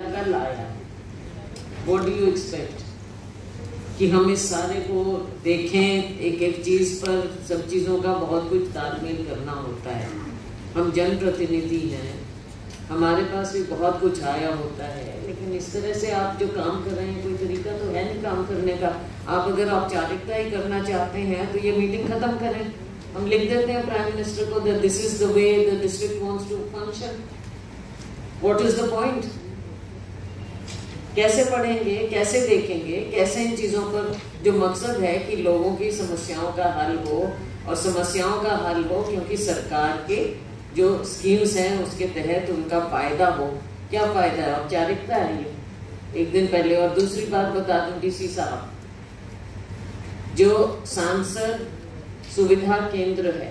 कल आया, what do you expect कि हम इस सारे को देखें, एक एक चीज पर सब चीजों का बहुत कुछ तालमेल करना होता है। हम जनप्रतिनिधि हैं, हमारे पास भी बहुत कुछ आया होता है, लेकिन इस तरह से आप जो काम कर रहे हैं कोई तरीका तो है नहीं काम करने का। आप अगर औपचारिकता ही करना चाहते हैं तो ये मीटिंग खत्म करें। हम लिख देते हैं प्राइम मिनिस्टर को that this is the way the district wants to function. What is the point? कैसे पढ़ेंगे, कैसे देखेंगे, कैसे इन चीजों पर जो मकसद है कि लोगों की समस्याओं का हल हो, और समस्याओं का हल हो क्योंकि सरकार के जो स्कीम्स हैं उसके तहत उनका फायदा हो। क्या फायदा है? औपचारिकता है ये, एक दिन पहले। और दूसरी बात बता दूं डीसी साहब, जो सांसद सुविधा केंद्र है,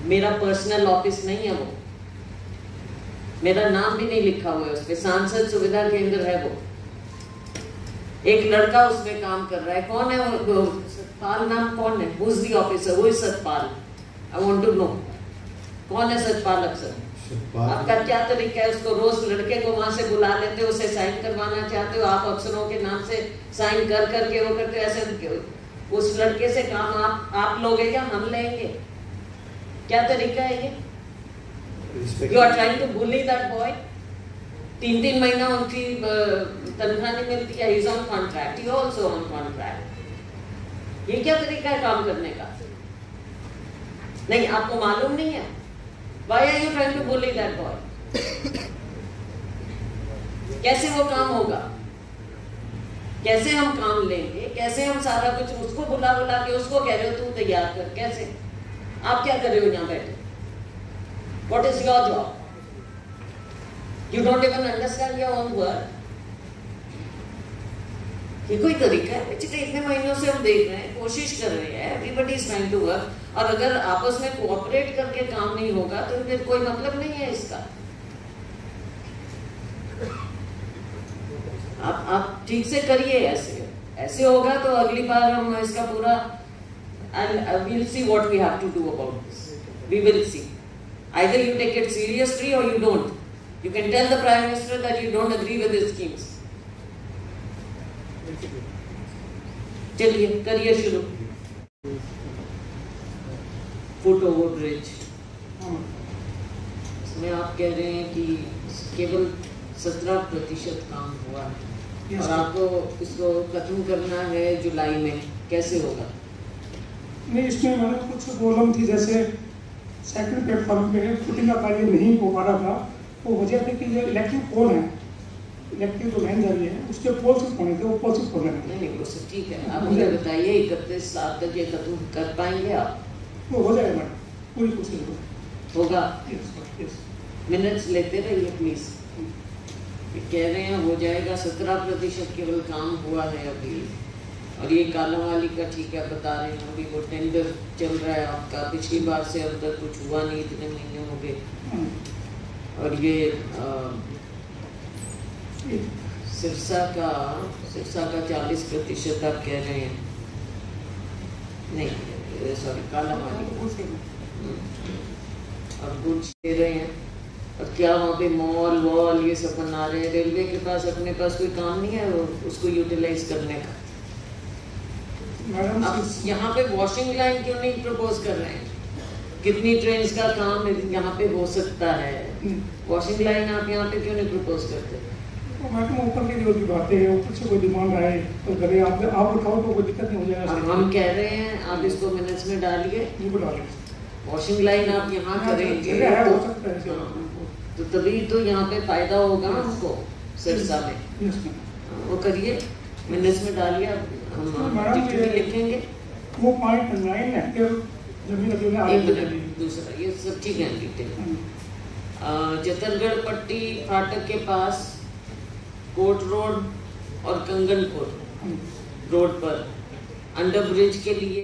मेरा पर्सनल ऑफिस नहीं है, वो मेरा नाम भी नहीं लिखा हुआ है उस पे, सांसद सुविधा केंद्र है वो। एक लड़का उसमें काम कर रहा है, कौन है वो? सतपाल नाम कौन है? Who is the officer? वो इज Satpal. I want to know कौन है सतपाल अफसर? आपका क्या तरीका है? उसको रोज लड़के को वहां से बुला लेते हो, उसे साइन करवाना चाहते हो, आप अफसरों के नाम से साइन कर करके वो करते हो। ऐसे उस लड़के से काम आप लोगे या हम लेंगे? क्या तरीका है ये? You are trying to bully that boy. 3 महीना उनकी तनख्वाह नहीं मिलती है। He's on contract. You also on contract. ये क्या तरीका है काम करने का? नहीं, आपको मालूम नहीं है? Why are you trying to bully that boy? कैसे वो काम होगा? कैसे हम काम लेंगे? कैसे हम सारा कुछ उसको बुला के उसको कह रहे हो तू तैयार कर? कैसे? आप क्या कर रहे हो यहाँ बैठे? What is your job? You don't even understand your own work. ये कोई तरीका है? पिछले इतने महीनों से हम देख रहे हैं, कोशिश कर रहे हैं, everybody is trying to work, और अगर आपस में कोऑपरेट करके काम नहीं होगा तो फिर कोई मतलब नहीं है इसका। आप ठीक से करिए। ऐसे होगा तो अगली बार हम इसका पूरा and we'll see what we have to do about this. We will see. Either you take it seriously or you don't. You can tell the Prime Minister that you don't agree with his schemes. चलिए करिए शुरू। Foot over bridge, इसमें आप कह रहे हैं कि केवल 17% काम हुआ है और आपको इसको खत्म करना है जुलाई में। कैसे होगा? नहीं, इसमें मैंने कुछ प्रॉब्लम थी, जैसे सेकंड प्लेटफॉर्म पे फुटिंग का कार्य नहीं हो पा रहा था। वो वजह थी कि जो इलेक्ट्रिक पोल है, इलेक्ट्रिक जो लाइन जा रही है उसके पोल सिर्फ होने थे, वो पोल सिर्फ होने थे। नहीं वो सब ठीक है। आप मुझे बताइए 31 साल तक ये खत्म कर पाएंगे आप? वो हो जाएगा मैडम, पूरी कोशिश होगा। मिनट्स लेते रहिए प्लीज। कह रहे हैं हो जाएगा, 17% केवल काम हुआ है अभी। और ये कालम वाली का ठीक है बता रहे हैं, अभी वो टेंडर चल रहा है आपका, पिछली बार से अब तक कुछ हुआ नहीं, इतने महीने हो गए। और ये सिरसा का 40% आप कह रहे हैं। नहीं सॉरी, कालम वाली और गुड्स दे रहे हैं। और क्या वहाँ पे मॉल वॉल ये सब बना रहे हैं? रेलवे के पास अपने पास कोई काम नहीं है उसको यूटिलाइज करने का। अब यहाँ पे वॉशिंग लाइन क्यों नहीं प्रपोज कर रहे हैं? कितनी ट्रेन का काम यहाँ पे हो सकता है, वॉशिंग लाइन आप यहाँ पे क्यों नहीं प्रपोज करते? मैडम ऊपर की जो बातें हैं, ऊपर से कोई डिमांड आए तो करें, आप उठाओ तो कोई दिक्कत नहीं हो जाएगा। हम कह रहे हैं आप इसको मिनट्स में डालिए। वॉशिंग लाइन आप यहाँ करेंगे तो तभी तो यहाँ पे फायदा होगा हमको सिरसा में। वो करिए, मिनट्स में डालिए। हम लिखेंगे वो 0.9 हेक्टेयर जमीन। दूसरा ये सब ठीक है डिटेल। जतरगढ़ पट्टी फाटक के पास कोट रोड और कंगनपुर रोड पर अंडर ब्रिज के लिए